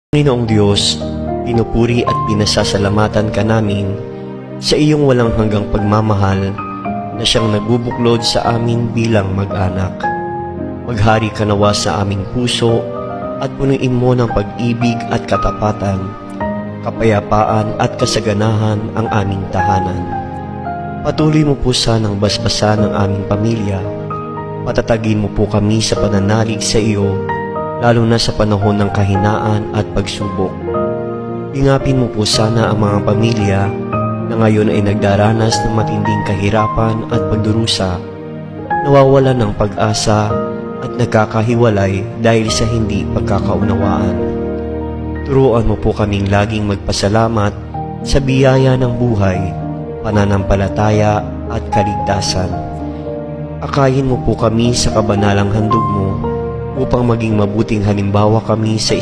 Panginoong Diyos, pinupuri at pinasasalamatan ka namin sa iyong walang hanggang pagmamahal na siyang nagbubuklod sa amin bilang mag-anak. Maghari ka nawa sa aming puso at punuin mo ng pag-ibig at katapatan, kapayapaan at kasaganahan ang aming tahanan. Patuloy mo po sanang basbasan ng aming pamilya. Patatagin mo po kami sa pananalig sa iyo, lalo na sa panahon ng kahinaan at pagsubok. Ingapin mo po sana ang mga pamilya na ngayon ay nagdaranas ng matinding kahirapan at pagdurusa, nawawalan ng pag-asa at nagkakahiwalay dahil sa hindi pagkakaunawaan. Turuan mo po kaming laging magpasalamat sa biyaya ng buhay, pananampalataya at kaligtasan. Akayin mo po kami sa kabanalang handog mo upang maging mabuting halimbawa kami sa